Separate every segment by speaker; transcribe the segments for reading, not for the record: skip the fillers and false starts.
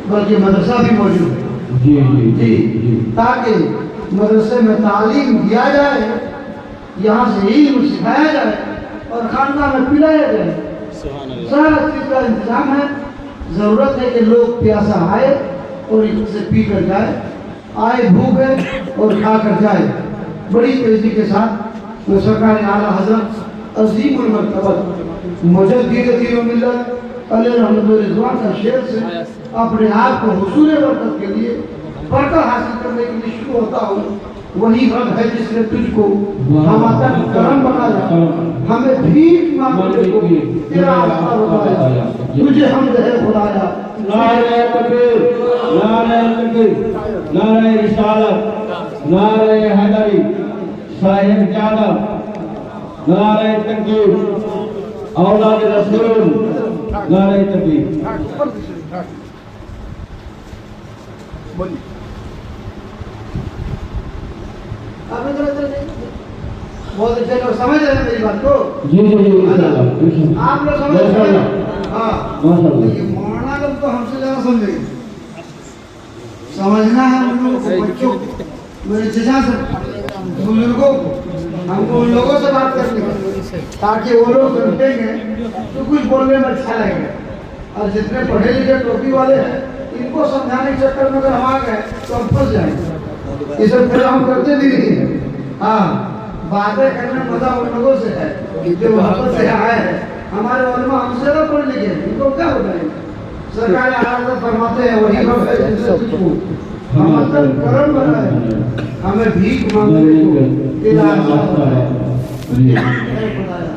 Speaker 1: بلکہ مدرسہ بھی موجود ہے جی تاکہ مدرسے میں تعلیم دیا جائے، یہاں سے علم سکھایا جائے اور خاندان میں پلایا جائے، سارا چیز کا انتظام ہے۔ ضرورت ہے کہ لوگ پیاسا آئے اور ان سے پی کر جائے، آئے بھوکے اور کھا کر جائے۔ بڑی تیزی کے ساتھ میں سرکار اعلیٰ حضرت عظیم المرتبہ مجدد دین و ملت علیہ رحمت و رضوان کا شعر سے اپنے آپ کو حصول برکت کے لیے برکت حاصل کرنے کے لیے شروع ہوتا ہوں۔ وہی رب ہے جس نے تجھ کو ہم عطا کرم بنایا، ہمیں بھیک مانگنے کو تیرا راستہ بتایا، تجھے حمد ہے خدایا۔
Speaker 2: نعرہ تکبیر، نعرہ تکبیر، نعرہ رسالت، نعرہ حیدری، صاحب جادہ، نعرہ تکبیر، اولاد رسول، نعرہ تکبیر۔
Speaker 1: بہت اچھے لوگ سمجھ رہے ہیں میری بات کو؟
Speaker 2: جی
Speaker 1: آپ لوگ سمجھ رہے ہیں؟ ہاں یہ مولانا لوگ تو ہم سے زیادہ سمجھے گے، سمجھنا ہے ہم لوگوں کو، بچوں کو، میرے چچا سے، بزرگوں کو، ہم کو ان لوگوں سے بات کرنی ہے تاکہ وہ لوگ سمجھیں گے تو کچھ بولنے میں اچھا لگے گا۔ اور جتنے پڑھے لکھے ٹوپی والے ہیں ان کو سمجھانے کے چکر میں اگر ہم آ گئے تو ہم پھنس جائیں گے۔ یہ سب پھر ہم کرتے بھی نہیں ہیں۔ ہاں باتیں کرنے مزہ ان لوگوں سے ہے جو محبت سے آئے ہیں۔ ہمارے علماء ہم سے نہ پڑھ لکھے ان کو کیا بتائیں گے؟ سرکار اعلیٰ فرماتے ہیں وہی رب ہے جس نے تجھ کو ہم عطا کرم بنایا، ہمیں بھیک مانگنے کو تیرا راستہ ہے۔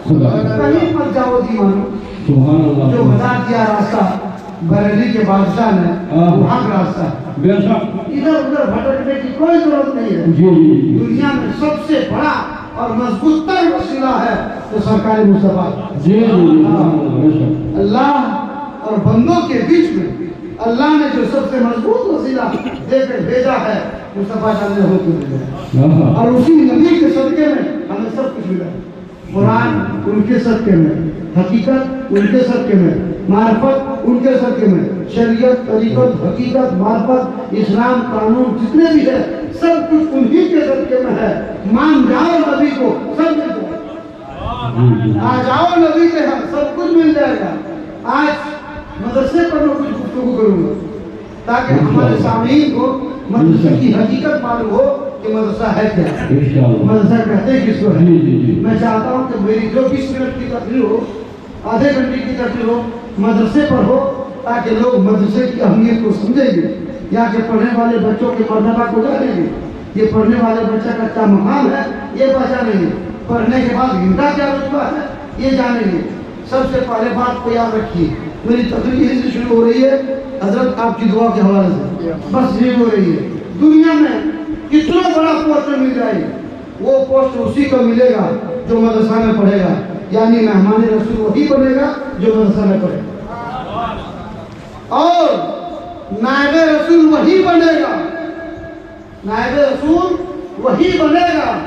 Speaker 1: کہیں مت جاؤ دیوانو، جو بتا دیا راستہ بریلی کے بادشاہ نے وہ حق راستہ ہے، ادھر ادھر بھٹکنے کی کوئی ضرورت نہیں ہے۔ دنیا میں سب سے بڑا اور مضبوط تر وسیلہ ہے تو سرکار مصطفیٰ۔ اللہ اور بندوں کے بیچ میں اللہ نے جو سب سے مضبوط وسیلہ دے کر بھیجا ہے مصطفیٰ صلی اللہ علیہ وسلم، اور اسی نبی کے صدقے میں ہمیں سب کچھ ملا۔ قرآن ان کے صدقے میں، حقیقت ان کے صدقے میں، معرفت ان کے صدقے میں، شریعت، طریقت، حقیقت، معرفت، اسلام، قانون جتنے بھی ہے سب کچھ انہی کے صدقے میں ہے۔ مان جاؤ نبی کو سب مل جائے گا، آ جاؤ نبی کے ہاں سب کچھ مل جائے گا۔ آج مدرسے پر میں کچھ گفتگو کروں گا تاکہ ہمارے سامعین کو مدرسے کی حقیقت معلوم ہو کہ مدرسہ ہے کیا، مدرسہ کہتے کس کو ہے۔ میں چاہتا ہوں کہ میری جو 20 منٹ کی تقریر ہو، آدھے گھنٹے کی تقریر ہو، مدرسے پر ہو تاکہ لوگ مدرسے کی اہمیت کو سمجھیں گے، یہاں کے پڑھنے والے بچوں کے مرتبہ کو جانیں گے، یہ پڑھنے والے بچہ کا کیا مقام ہے یہ پہچانیں گے، پڑھنے کے بعد ان کا کیا رتبہ ہے یہ جانیں گے۔ سب سے پہلے بات کو یاد رکھیے، میری تقریر یہیں سے شروع ہو رہی ہے حضرت آپ کی دعا کے حوالے سے، بس یہ ہو رہی ہے۔ دنیا میں کتنا بڑا پوسٹ مل جائے وہ پوسٹ اسی کو ملے گا جو مدرسہ میں پڑھے گا، یعنی مہمان رسول وہی بنے گا جو مدرسہ میں پڑھے گا، اور نائب رسول وہی بنے گا، نائب رسول وہی بنے گا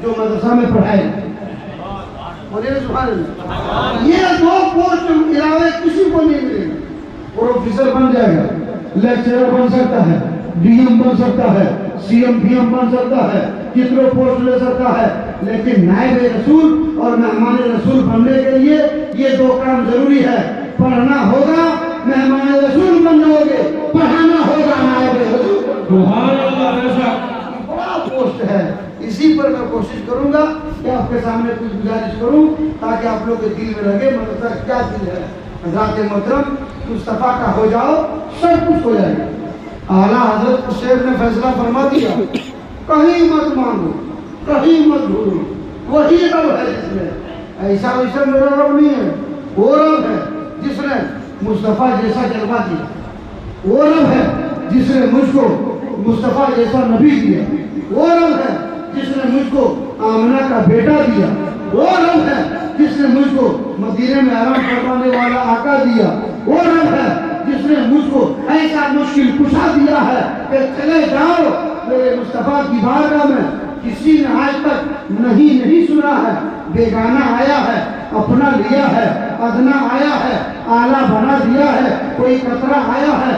Speaker 1: جو مدرسہ میں پڑھائے گا۔ یہ دو پوسٹ علاوہ کسی کو نہیں ملے گا۔ پروفیسر بن جائے گا، لیکچرر بن سکتا ہے، ڈی ایم بن سکتا ہے، سی ایم پی ایم بن سکتا ہے، کتنے پوسٹ لے سکتا ہے، لیکن نائب رسول اور مہمان رسول بننے کے لیے یہ دو کام ضروری ہے۔ پڑھنا ہوگا مہمان رسول بن جاؤ گے، پڑھانا ہوگا نائب رسول۔
Speaker 2: سبحان اللہ،
Speaker 1: بڑا پوسٹ ہے، اسی پر میں کوشش کروں گا کہ آپ کے سامنے کچھ گزارش کروں تاکہ آپ لوگ کے دل میں لگے مدرسہ کیا چیز ہے۔ حضرات محترم مصطفیٰ کا ہو جاؤ سب کچھ ہو جائے گا۔ اعلیٰ حضرت شیخ نے فیصلہ فرما دیا، کہیں مت مانگو، کہیں مت ڈھونڈو، وہی رب ہے جس نے، ایسا ویسا میرا رب نہیں ہے، وہ رب ہے جس نے مصطفیٰ جیسا جلوہ دیا، وہ رب ہے جس نے مجھ کو مصطفیٰ جیسا نبی دیا، وہ رب ہے جس نے مجھ کو آمنہ کا بیٹا دیا، وہ رب ہے جس نے مجھ کو مدینے میں آرام فرمانے والا آقا دیا، وہ رب ہے جس نے مجھ کو ایسا مشکل کشا دیا ہے کہ چلے جاؤ میرے مصطفیٰ کی بارگاہ میں کسی نے آج تک نہیں سنا ہے، بیگانہ آیا ہے، اپنا لیا ہے، ادنا آیا ہے، اعلیٰ بنا دیا ہے، کوئی قطرہ آیا ہے،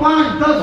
Speaker 1: 5-10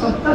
Speaker 1: 70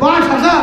Speaker 1: 5000।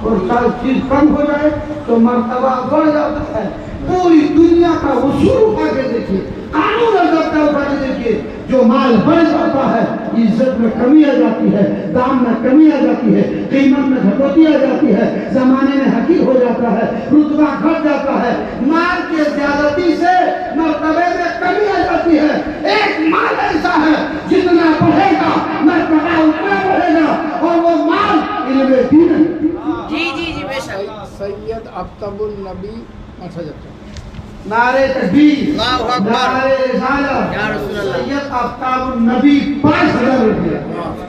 Speaker 1: اور چیز کم ہو جائے تو مرتبہ بڑھ جاتا ہے. پوری دنیا کا اصول اٹھا کے دیکھیے, قانون ضابطہ اٹھا کے دیکھیے, جو مال بڑھ جاتا ہے عزت میں کمی آ جاتی ہے, دام میں کمی آ جاتی ہے, قیمت میں گھٹوتی آ جاتی ہے, زمانے میں حقیر ہو جاتا ہے, رتبہ گھٹ جاتا ہے. مال کے زیادتی سے مرتبے میں کمی آ جاتی ہے. ایک مال ایسا ہے جتنا بڑھے گا مرتبہ اتنا بڑھے گا, اور وہ مال علم دین ہے.
Speaker 3: سید افتب النبی 5000
Speaker 1: نعرے تکبیر,
Speaker 4: اللہ اکبر,
Speaker 1: نعرے رسالت,
Speaker 4: یا رسول اللہ,
Speaker 1: سید آفتاب النبی 5000 روپیہ.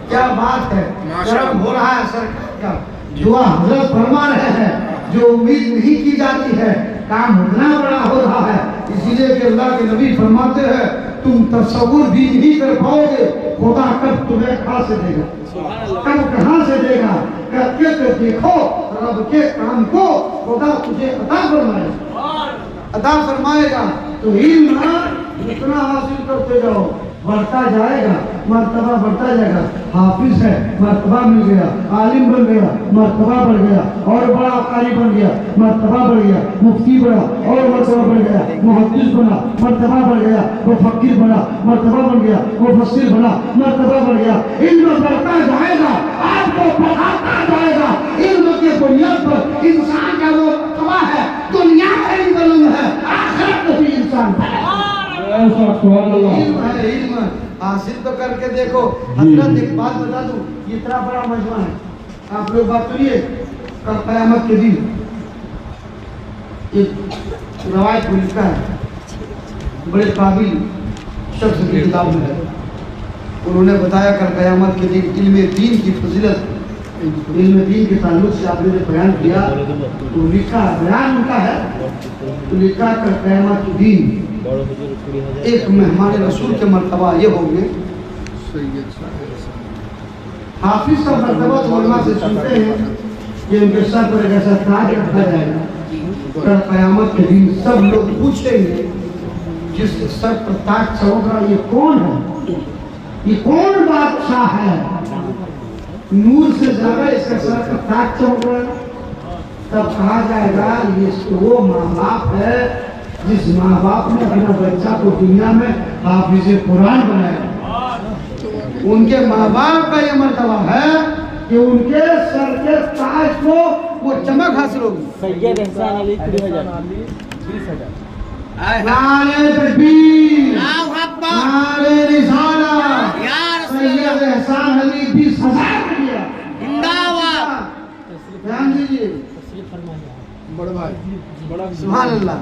Speaker 1: کیا بات ہے, کرم ہو رہا ہے سرکار کا. دعا حضرت فرما رہے ہیں, جو امید نہیں کی جاتی ہے کام اتنا بڑا ہو رہا ہے. اسی لیے کہ اللہ کے نبی فرماتے ہیں تم تصور بھی نہیں کر پاؤ گے خدا کب تمہیں کہاں سے دے گا, کب کہاں سے دے گا. کر کے تو دیکھو رب کے کام کو خدا تجھے عطا فرمائے گا, عطا فرمائے گا. تو علم جتنا حاصل کرتے جاؤ بڑھتا جائے گا, مرتبہ بڑھتا جائے گا. حافظ ہے مرتبہ مل گیا, عالم بن گیا مرتبہ بڑھ گیا, اور بڑا قاری بن گیا مرتبہ بڑھ گیا, مفتی بنا اور مرتبہ بڑھ گیا, محدث بنا مرتبہ بڑھ گیا, مفکر بنا مرتبہ بڑھ گیا, مفسر بنا مرتبہ بڑھ گیا. علم بڑھتا جائے گا, آپ کو پڑھاتا جائے گا. علم کے بنیاد پر انسان کا وہ مرتبہ ہے, دنیا میں ہی بلند ہے, آخرت میں بھی انسان ہے.
Speaker 2: سبحان اللہ.
Speaker 1: علم ہے, علم حاصل تو کر کے دیکھو. حضرت ایک بات بتا دوں, یہ اتنا بڑا مجمع ہے, آپ لوگ بات سنیے. کل قیامت کے دن ایک روایت کو لکھا ہے, بڑے قابل شخص کی کتاب میں ہے. انہوں نے بتایا کل قیامت کے دن علم دین کی فضیلت, علم دین کے تعلق سے آپ نے جو بیان کیا تو لکھا, بیان ان کا ہے تو لکھا کل قیامت کے دن ایک مہمان رسول کے مرتبہ یہ ہوں گے. حافظ کا مرتبہ تو علماء سے سنتے ہیں کہ ان کے سر پر ایک ایسا تاج رکھا جائے گا. کل قیامت کے دن سب لوگ پوچھیں گے جس کے سر پر تاج چمک رہا یہ کون ہے, یہ کون بادشاہ ہے, نور سے زیادہ اس کا سر پر تاج چمک رہا ہے. تب کہا جائے گا یہ وہ ماں باپ ہے جس ماں باپ نے اپنا بچہ کو دنیا میں حافظ قرآن بنایا. ان کے ماں باپ کا یہ مرتبہ ہے کہ ان کے سر کے تاج کو وہ چمک حاصل ہوگی.
Speaker 3: سید احسان علی 20,000
Speaker 1: نعرہ تکبیر,
Speaker 4: اللہ اکبر,
Speaker 1: نعرہ رسالت,
Speaker 4: یا رسول
Speaker 1: سید
Speaker 4: اللہ,
Speaker 1: احسان علی 20,000 روپیہ.
Speaker 4: زندہ باد.
Speaker 1: دھیان دیجیے,
Speaker 3: بڑے بھائی, بڑا
Speaker 1: سبحان اللہ,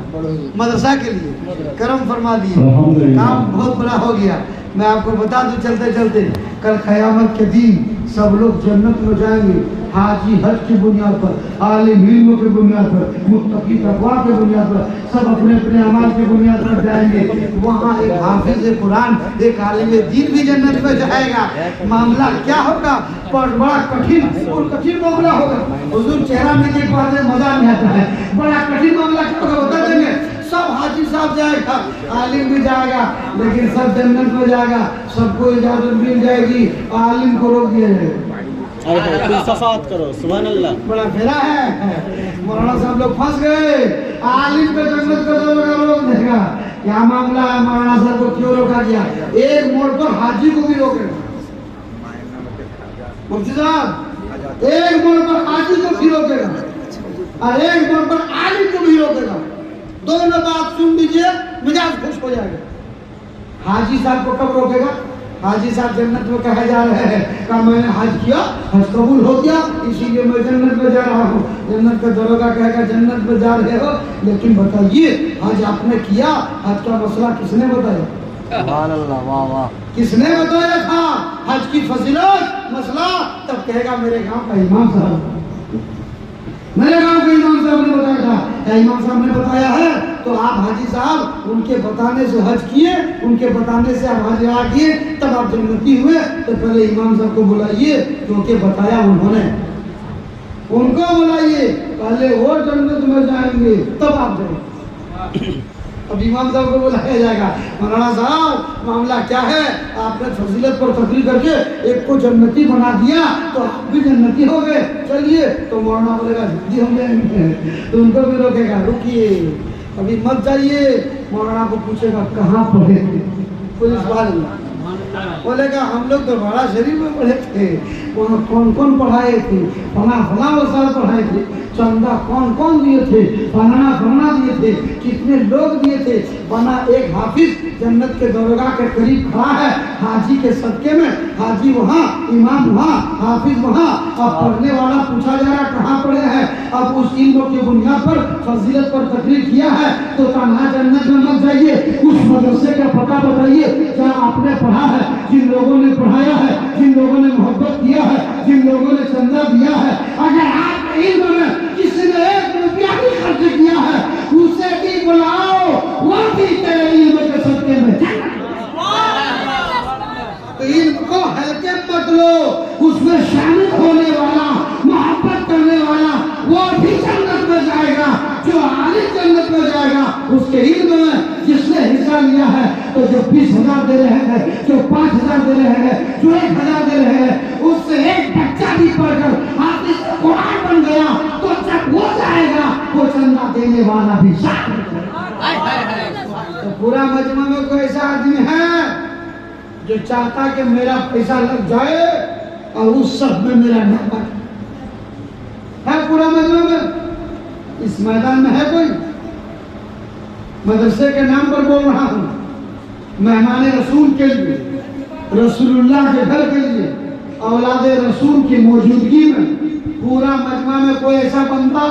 Speaker 1: مدرسہ کے لیے کرم فرما دیے,
Speaker 2: الحمدللہ.
Speaker 1: کام بہت بڑا ہو گیا. میں آپ کو بتا دوں چلتے چلتے, کل قیامت کے دن سب لوگ جنت میں جائیں گے. حاجی حج کی بنیاد پر, عالم علم کی بنیاد پر, متقی تقویٰ کی بنیاد پر, سب اپنے اپنے اعمال کی بنیاد پر جائیں گے. وہاں ایک حافظ قرآن, ایک عالم دین بھی جنت میں جائے گا. معاملہ کیا ہوگا, بڑا کٹھن اور کٹھن معاملہ ہوگا. حضور چہرہ میں دیکھ پاتے مزہ نہیں آتا ہے. بڑا کٹھن معاملہ کیا ہوگا بتا دیں گے. سب حاجی صاحب جائے گا, عالم بھی جائے گا, لیکن سب جنت میں جائے گا. سب کو اجازت مل جائے گی, عالم کو روک دیا جائے گا.
Speaker 3: صفات کرو, سبحان اللہ.
Speaker 1: بڑا پھیرا ہے, مولانا صاحب لوگ پھنس گئے. عالم پہ جنت کا دروازہ روک دے گا. کیا معاملہ ہے, مولانا صاحب کو کیوں روکا گیا؟ ایک موڑ پر حاجی کو بھی روکے گا. مفتی صاحب ایک موڑ پر حاجی کو بھی روکے گا اور ایک موڑ پر عالم کو بھی روکے گا. دونوں بات سن لیجیے, مزاج خوش ہو جائے گا. حاجی صاحب کو کب روکے گا؟ حاجی صاحب جنت میں کہے جا رہے ہیں کہ میں نے حج کیا, حج قبول ہو گیا, اسی لیے میں جنت میں جا رہا ہوں. جنت کا دروگا کہے گا جنت میں جا رہے ہو, لیکن بتائیے حج آپ نے کیا, حج کا مسئلہ کس نے بتایا؟
Speaker 3: سبحان اللہ, واہ واہ.
Speaker 1: کس نے بتایا تھا حج کی فضیلت مسئلہ؟ تب کہے گا میرے گاؤں کا امام صاحب, میرے گاؤں کے امام صاحب نے بتایا تھا. امام صاحب نے بتایا ہے تو آپ حاجی صاحب ان کے بتانے سے حج کیے, ان کے بتانے سے آپ حج آ کیے, تب آپ جنتی ہوئے. تو پہلے امام صاحب کو بلائیے کیونکہ بتایا انہوں نے, ان کو بلائیے, پہلے وہ جنت میں جائیں گے تب آپ جائیں. اب امام صاحب کو بلایا جائے گا, مولانا صاحب معاملہ کیا ہے, آپ نے فضیلت پر تقریر کر کے ایک کو جنتی بنا دیا تو آپ بھی جنتی ہو گئے, چلیے. تو مولانا بولے گا جنتی ہو گئے, تو ان کو بھی روکے گا رکیے ابھی مت جائیے. مولانا کو پوچھے گا کہاں پڑھے تھے, کوئی سوال نہیں. بولے گا ہم لوگ تو بڑا شریف میں پڑھے تھے, وہاں کون کون پڑھائے تھے, فلاں استاد پڑھائے تھے, چندہ کون کون دیے تھے, فلانا دیے تھے, کتنے لوگ دیے تھے. بنا ایک حافظ جنت کے درگاہ کے قریب کھڑا ہے حاجی کے صدقے میں, حاجی وہاں, امام وہاں, حافظ وہاں. اب پڑھنے والا پوچھا جا رہا کہاں پڑھے ہیں, اب اس علم کی بنیاد پر فضیلت پر تقریر کیا ہے تو تنہا جنت میں مت جائیے, اس مدرسے کا پتہ بتائیے جہاں آپ نے پڑھا ہے, جن لوگوں نے پڑھایا ہے, جن لوگوں نے محبت کیا ہے, جن لوگوں نے چندہ دیا ہے. اگر آپ کے علم میں کسی نے 1 روپیہ بھی خرچ کیا ہے اسے بھی بلاؤ, وہ بھی تیرے علم کے صدقے میں. تو علم کو ہلکے مت لو, اس میں شامل ہونے والا, محبت کرنے والا وہ بھی جنت میں جائے گا. جو عالم جنت میں جائے گا اس کے علم میں جس نے حصہ لیا ہے, تو جو 20,000 دے رہے ہیں, جو 5,000 دے رہے ہیں, جو 1,000 دے رہے ہیں, اس سے ایک بچہ بھی پڑھ کر حافظ قرآن بن گیا تو جب وہ جائے گا وہ چندہ دینے والا بھی شامل ہے. تو پورا مجمع میں کوئی ایسا آدمی ہے جو چاہتا کہ میرا پیسہ لگ جائے اور اس سب میں میرا نام ہے؟ پورا مجمع میں اس میدان میں ہے کوئی؟ مدرسے کے نام پر بول رہا ہوں, مہمان رسول کے لیے, رسول اللہ کے گھر کے لیے, اولاد رسول کی موجودگی میں پورا مجمع میں کوئی ایسا بندہ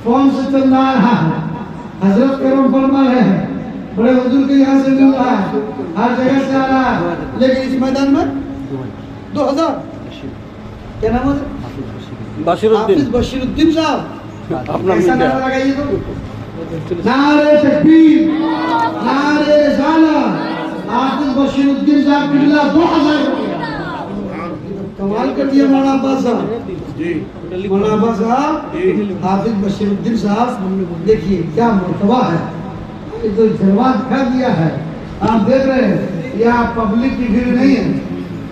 Speaker 1: فون سے چل رہا ہے, حضرت کرم فرما رہے ہیں, بڑے حضور کے یہاں سے مل رہا ہے, ہر جگہ سے آ رہا ہے, لیکن اس میدان میں 2000 کیا نام ہے, حافظ بشیر الدین صاحب, ایسا نعرہ لگائیے تو نعرہ تکبیر, نعرہ رسالت, حافظ بشیر الدین صاحب قبلہ 2000 کمال کر دیا مولانا عباس صاحب. مولانا عباس صاحب, حافظ بشیر الدین صاحب, دیکھیے کیا مرتبہ ہے, یہ تو جلوہ دکھا دیا ہے. آپ دیکھ رہے ہیں یہاں پبلک کی بھیڑ نہیں ہے,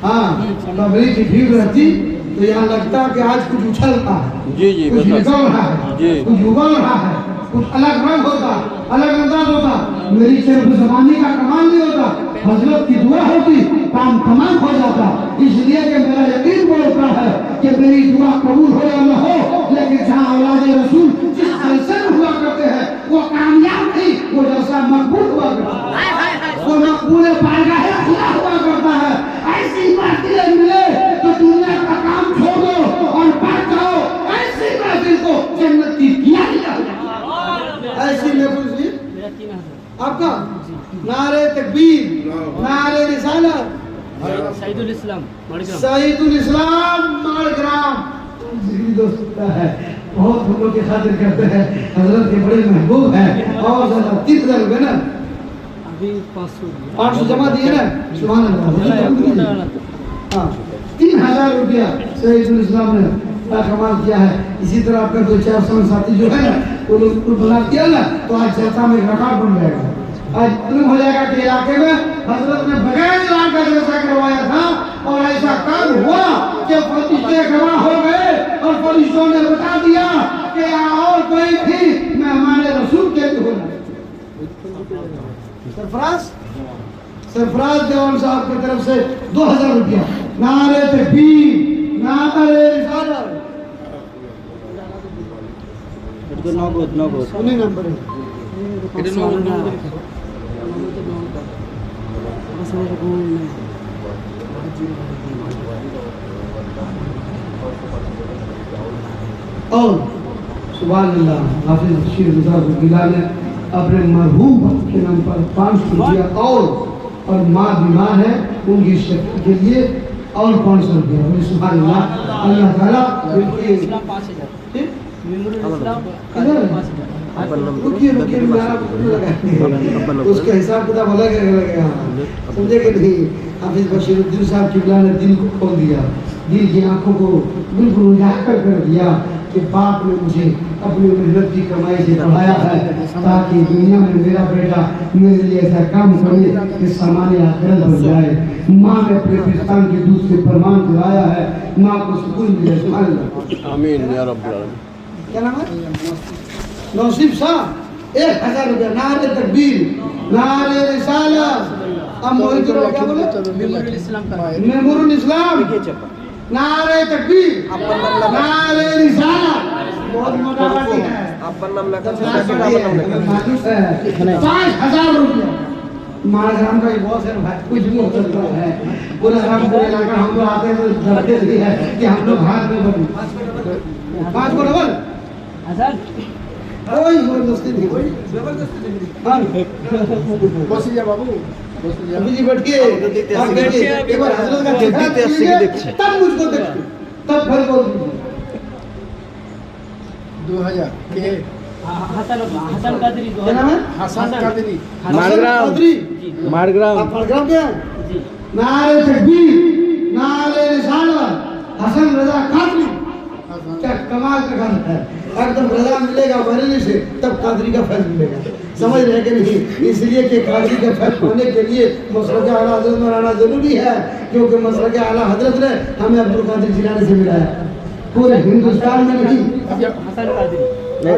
Speaker 1: ہاں پبلک کی بھیڑ رہتی تو یہاں لگتا کہ آج کچھ اچھل رہا ہے, کچھ نکل رہا ہے, کچھ اگل رہا ہے, کچھ الگ رنگ ہوتا, الگ انداز ہوتا. میری صرف زبانی کا کمال نہیں ہوتا, حضرت کی دعا ہوتی کام تمام ہو جاتا. اس لیے کہ میرا یقین بولتا ہے کہ میری دعا قبول ہو یا نہ ہو, لیکن جہاں اولاد رسول جس جلسے میں ہوا کرتے ہیں وہ کامیاب نہیں, وہ جلسہ مقبول ہوا کرتا ہے, وہ مقبول پائیگاہ خدا ہوا کرتا ہے. ایسی محفلیں ملے تو دنیا کا کام چھوڑ دو اور بڑھ جاؤ, ایسی محفل کو جنت کی کیا ہی ایسی محفل سی آپ کا. نعرہ تکبیر, نعرہ رسالت,
Speaker 3: سعید الاسلام
Speaker 1: سعید الاسلام ماڑگرام دوست ہے, بہت ہم لوگ کی خاطر کرتے ہیں, حضرت کے بڑے محبوب ہیں. اور زیادہ 30,000 روپے نا,
Speaker 3: ابھی
Speaker 1: 500 جمع دیے نا, سبحان اللہ. ہاں 3,000 روپیہ سعید الاسلام نے کمال کیا ہے. اسی طرح آپ کا 2-4 ساتھی جو ہے نا وہ لوگ کو بنا دیا نا, تو آج جلسہ میں ریکارڈ بن جائے گا. آج معلوم ہو جائے گا کہ علاقے میں حضرت نے بغیر اعلان کا جلسہ کروایا تھا, اور ایسا کام ہوا کہ فرشتے گواہ ہو گئے اور فرشتوں نے بتا دیا کہ اور کوئی بھی مہمان رسول کے لیے ہونا. سرفراز دیوان صاحب کی طرف سے 2,000 روپیہ. نعرہ تکبیر, نعرہ رسالت, انہیں نمبر ہے. اور سبحان اللہ, حافظ بشیر مظاہر گلہ نے اپنے مرحوم باپ کے نام پر 500 روپیہ اور ماں بیمار ہے ان کی شفا کے لیے اور 500 روپیہ. سبحان اللہ, اللہ تعالیٰ اس کا حساب کتاب الگ ہے, سمجھے کہ نہیں. حافظ بشیر الدین صاحب قبلہ نے دل کو کھول دیا, دل کی آنکھوں کو بالکل اجاگر کر دیا. کہ باپ نے مجھے اپنی محنت کی کمائی سے پڑھایا ہے تاکہ دنیا میں میرا بیٹا میرے لیے ایسا کام کرے کہ سامان آخرت بن جائے. ماں نے اپنے پستان کے دودھ سے فرمان دلایا ہے, ماں کو سکون ملے. سبحان اللہ.
Speaker 5: آمین یا رب العالمین.
Speaker 1: کیا نام ہے؟ نوصیب صاحب 1000 روپیہ. نعرہ تکبیر, نعرہ رسالت. اب موہد اللہ کیا بولے؟
Speaker 3: ممبر الاسلام کا
Speaker 1: ممبر الاسلام, نعرہ تکبیر, نعرہ رسالت. بہت موٹاواٹی ہے. 5000 روپیہ. مارگرام کا یہ بہت ہے بھائی, کچھ بھی ہو سکتا ہے. پورا رام پورا علاقہ ہم لوگ آتے ہیں تو ڈرتے بھی ہے کہ ہم لوگ ہاتھ میں بنیں. 5 کو ڈبل
Speaker 3: حسن
Speaker 1: کوئی زبردستی نہیں. ابھی جی بیٹھیے, آپ بیٹھیے, ایک بار حضرت کا چہرہ دیکھیے, تب مجھ کو دیکھیے, تب پھر بول دیجیے.
Speaker 5: 2000
Speaker 3: حسن قادری
Speaker 1: کیا نام ہے؟
Speaker 5: حسن قادری.
Speaker 1: مارگرام.
Speaker 5: مارگرام.
Speaker 1: آپ مارگرام کیا ہیں؟
Speaker 3: جی
Speaker 1: نعرہ تکبیر, نعرہ رسالت, حسن رضا قادری. کیا کمال کا گھر ہے. ایک دم رضا ملے گا بریلی سے تب قادری کا فیض ملے گا. سمجھ رہے کہ نہیں؟ اس لیے کہ قادری کا فیض ہونے کے لیے مسلک اعلیٰ حضرت میں رہنا ضروری ہے, کیونکہ مسلک اعلیٰ حضرت نے ہمیں عبدالقادر جیلانی سے ملایا, پورے ہندوستان میں نہیں.
Speaker 3: حسن قادری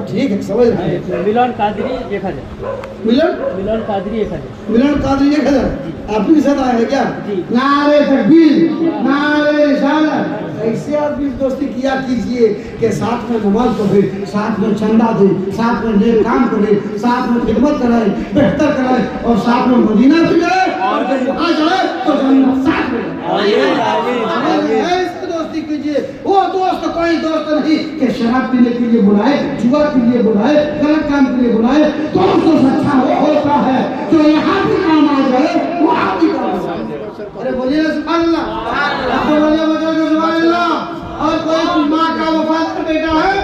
Speaker 1: ٹھیک ہے, سمجھ رہے ہیں.
Speaker 3: ملان قادری 1000 ملان قادری 1000
Speaker 1: ملن قادری 1000 آپ بھی ساتھ آئے ہیں کیا؟
Speaker 3: جی.
Speaker 1: نعرہ تکبیر, نعرہ رسالت. ایسے آپ بھی دوستی کیا کیجئے کہ ساتھ میں نماز پڑھے, ساتھ میں چندہ دے, ساتھ میں نیک کام کرے, ساتھ میں خدمت کرائے, بہتر کرائے, اور ساتھ میں مدینہ بھی جائے, اور جب وہاں جائے تو جنت ساتھ میں. ایسے دوستی کیجئے. وہ دوست کوئی دوست نہیں کہ شراب پینے کے لیے بلائے, جوا کے لیے بلائے, غلط کام کے لیے بلائے. دوست اچھا وہ ہوتا ہے جو یہاں بھی کام آ جائے وہاں بھی کام آ جائے. ارے بولیے سبحان اللہ, بولیے بجا کے سبحان اللہ. اور کوئی ماں کا وفادار بیٹا ہے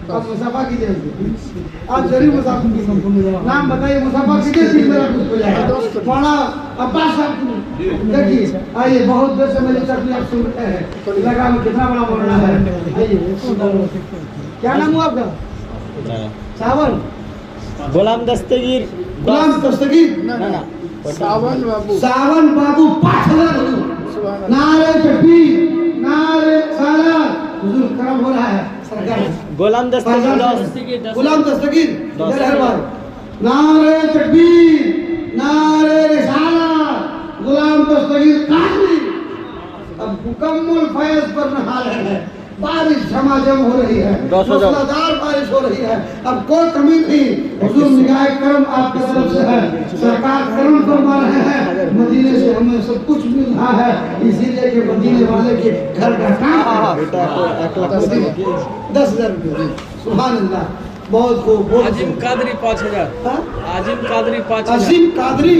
Speaker 1: آپ مسافہ کیجئے, آپ ضرور مسافہ کیجئے. نام بتائیے, مسافہ کیجئے, دل میرا کچھ ہو جائے گا. مولانا عباس صاحب دیکھیے, آئیے, بہت دیر سے میری تکلیف سن رہے ہیں, لگا میں کتنا بڑا مولانا ہے. آئیے, کیا نام ہوا آپ کا؟ ساون.
Speaker 3: غلام دستگیر
Speaker 1: غلام دستگیر.
Speaker 5: ساون بابو.
Speaker 1: ساون بابو 5000. نعرہ تکبیر, نعرہ رسالت. حضور کرم ہو رہا ہے سرکار.
Speaker 3: غلام
Speaker 1: دستگیر, غلام دستگیر. نعرہ تکبیر, نعرہ رسالت, غلام دستگیر قادری. اب مکمل فیض پر نہال ہے. بارش جھماجھم ہو رہی ہے, موسلادھار بارش ہو رہی ہے. اب کوئی کمی نہیں. حضور نگاہ کرم آپ کی طرف سے ہے, سرکار کرم فرما رہے ہیں. مدینے سے ہمیں سب کچھ مل رہا ہے, اسی لیے کہ مدینے والے کے گھر کا کام 10,000 روپئے. سبحان اللہ, بہت خوب.
Speaker 3: عظیم قادری 5000 عظیم قادری 5000
Speaker 1: عظیم قادری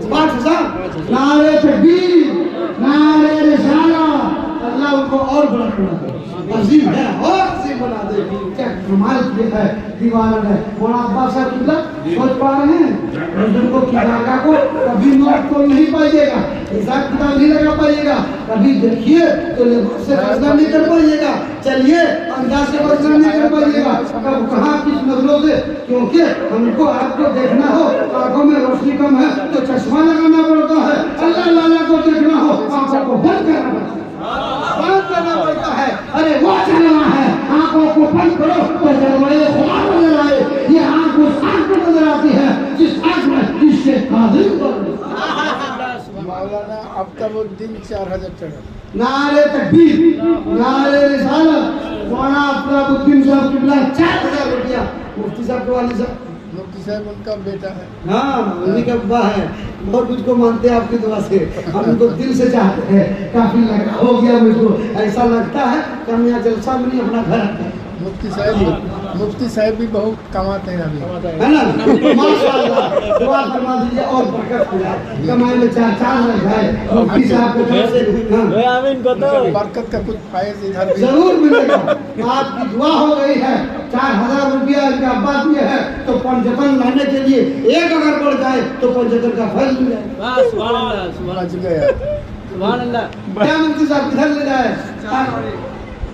Speaker 1: 5000. نعرہ تکبیر, نعرہ رسالت. اللہ ان کو اور بڑا بنا دے, عظیم ہے اور عظیم بنا دے. کیا کمال کیا ہے, دیوانہ ہے. مولانا عباس صاحب اللہ سوچ پا رہے ہیں, بزرگوں کی جگہ کو کبھی نوٹ کو نہیں پائیے گا, حساب کتاب نہیں لگا پائیے گا. کبھی دیکھیے تو لباس سے فیصلہ نہیں کر پائیے گا, چلیے انداز سے فیصلہ نہیں کر پائیے گا, کب کہاں کس نظروں سے. کیونکہ ہم کو آپ کو دیکھنا ہو, آنکھوں میں روشنی کم ہے تو چشمہ لگانا پڑتا ہے. اللہ اللہ کو دیکھنا ہو, آنکھوں کو بند کرنا پڑتا ہے, بند کرنا پڑتا ہے. ارے وہ چلنا ہے, آنکھوں کو بند کرو تو جلوے خدا نظر آئے. یہ آنکھ اس آنکھ کو نظر آتی ہے جس آنکھ میں اس سے قادر کر.
Speaker 5: مولانا افطاب الدین 4000 ٹکا.
Speaker 1: نعرہ تکبیر, نعرہ رسالت. مولانا افطاب الدین صاحب قبلہ 4000 روپیہ. مفتی صاحب کے والد صاحب,
Speaker 5: مفتی صاحب ان کا بیٹا ہے.
Speaker 1: ہاں انہی کا ابا ہے. بہت کچھ کو مانتے ہیں آپ کی دعا سے, ہم ان کو دل سے چاہتے ہیں. کافی لگا ہو گیا مجھ کو, ایسا لگتا ہے کہ ہم یہاں جلسہ میں نہیں اپنا گھر آتے ہیں.
Speaker 5: مفتی صاحب بھی بہت کماتے ہیں ابھی,
Speaker 1: ہے نا. ماشاءاللہ, دعا فرما دیجیے اور برکت ہو جائے, کمائی میں 4 لگ جائے. مفتی صاحب کو طرف سے
Speaker 3: آمین کو تو
Speaker 5: برکت کا کچھ فائز ادھر بھی
Speaker 1: ضرور ملے گا. آپ کی دعا ہو گئی ہے, 4000 روپیہ ان کا ابا دیے ہے, تو پنجتن لانے کے لیے ایک اگر بڑھ جائے تو پنجتن کا فیض مل جائے.
Speaker 3: سبحان اللہ,
Speaker 5: بچ گیا.
Speaker 3: سبحان اللہ.
Speaker 1: کیا مفتی صاحب کدھر لے جائے,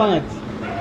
Speaker 4: 5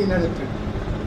Speaker 5: 3,000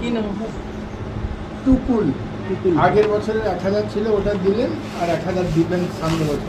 Speaker 3: কি নাম
Speaker 5: টুকুল আগের বছরে 1,000 ছিল ওটা দিলেন আর 1,000 দিবেন সামনে বছর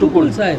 Speaker 3: টুকুল সাহেব